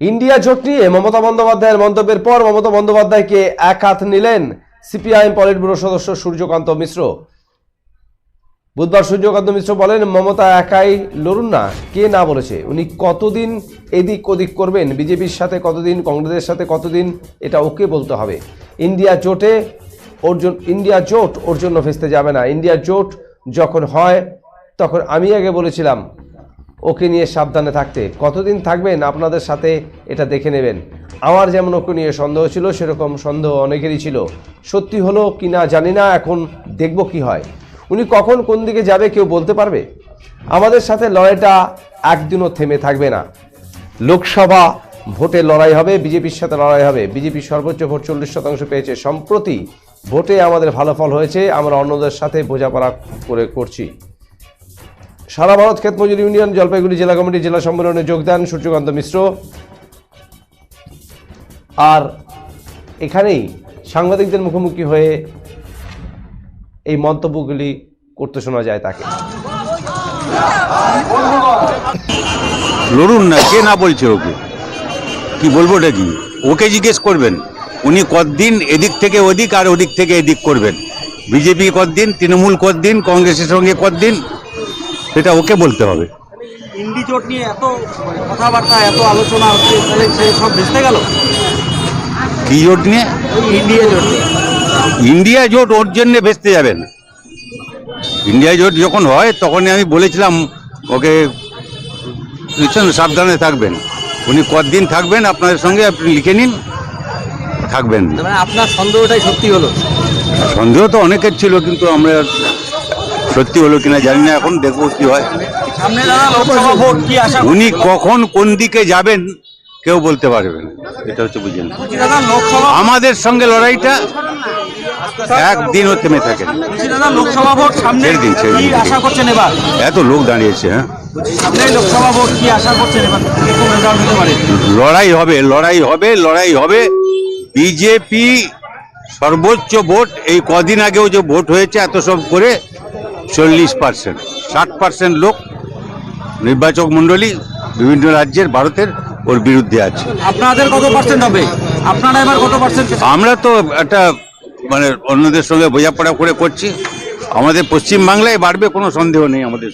India জোট নিয়ে মমতা বন্দ্যোপাধ্যায়ের মন্তব্যের পর মমতা বন্দ্যোপাধ্যায়কে এক হাত নিলেন সিপিআইএম পলিট ব্যুরো সদস্য সূর্যকান্ত মিশ্র। বুধবার সূর্যকান্ত মিশ্র বলেন, মমতা একাই লড়ুন না, কে না বলেছে? উনি কতদিন এদিক ওদিক করবেন, বিজেপির সাথে কতদিন, কংগ্রেসের সাথে কতদিন, এটা ওকে বলতে হবে। ইন্ডিয়া জোট ওর জন্য ভেস্তে যাবে না। ইন্ডিয়া জোট যখন হয় তখন আমি আগে বলেছিলাম ওকে নিয়ে সাবধানে থাকতে। কতদিন থাকবেন আপনাদের সাথে এটা দেখে নেবেন। আমার যেমন ওকে নিয়ে সন্দেহ ছিল, সেরকম সন্দেহ অনেকেরই ছিল। সত্যি হলো কি না জানি না, এখন দেখব কি হয়। উনি কখন কোন দিকে যাবে কেউ বলতে পারবে? আমাদের সাথে লড়াইটা একদিনও থেমে থাকবে না। লোকসভা ভোটে লড়াই হবে, বিজেপির সাথে লড়াই হবে। বিজেপি সর্বোচ্চ ভোট 40% পেয়েছে। সম্প্রতি ভোটে আমাদের ভালো ফল হয়েছে, আমরা অন্যদের সাথে বোঝাপড়া করছি। সারা ভারত ক্ষেত মজুর ইউনিয়ন জলপাইগুড়ি জেলা কমিটির জেলা সম্মেলনে যোগ দেন সূর্যকান্ত মিশ্র। আর এখানেই সাংবাদিকদের মুখোমুখি হয়ে এই মন্তব্যগুলি করতে শোনা যায় তাকে। লড়ুন না, কে না বলছে? ওকে কি বলবো, এটা কি ওকে জিজ্ঞেস করবেন। উনি কতদিন এদিক থেকে ওদিক আর ওদিক থেকে এদিক করবেন? বিজেপি কতদিন, তৃণমূল কতদিন, কংগ্রেসের সঙ্গে কতদিন, সেটা ওকে বলতে হবে। ইন্ডি জোট নিয়ে এত কথাবার্তা, এত আলোচনা হচ্ছে, তাহলে সে সব ভেস্তে গেল। কি জোট নিয়ে? ইন্ডিয়া জোট। ইন্ডিয়া জোট ওর জন্য ভেস্তে যাবে না। ইন্ডিয়া জোট যখন হয় তখনই আমি বলেছিলাম ওকে সাবধানে থাকবেন। উনি কতদিন থাকবেন আপনাদের সঙ্গে আপনি লিখে নিন, থাকবেন। মানে আপনার সন্দেহটাই সত্যি হলো? সন্দেহ তো অনেকের ছিল, কিন্তু আমরা সত্যি হলো কিনা জানি না, এখন দেখবো কি হয়। সামনে দাদা লোকসভা ভোট, কি আশা? উনি কখন কোন দিকে যাবেন কেউ বলতে পারবে না, এটা হচ্ছে বুঝেন। দাদা লোকসভা, আমাদের সঙ্গে লড়াইটা একদিনও থেমে থাকে। দাদা লোকসভা ভোট সামনে, কি আশা করছেন এবার? এত লোক দাঁড়িয়েছে, হ্যাঁ সামনে লোকসভা ভোট, কি আশা করছেন এবার? এরকম রেজাল্ট হতে পারে? লড়াই হবে, লড়াই হবে, লড়াই হবে। বিজেপি সর্বোচ্চ ভোট, এই কদিন আগেও যে ভোট হয়েছে এত সব করে 40%, 60% লোক নির্বাচক মন্ডলী বিভিন্ন রাজ্যের ভারতের ওর বিরুদ্ধে আছে। আপনাদের কত পার্সেন্ট হবে? আপনারা এবার কত পার্সেন্ট? আমরা তো একটা মানে অন্যদের সঙ্গে বোঝাপড়া করে করছি। আমাদের পশ্চিমবাংলায় বাড়বে, কোনো সন্দেহ নেই আমাদের।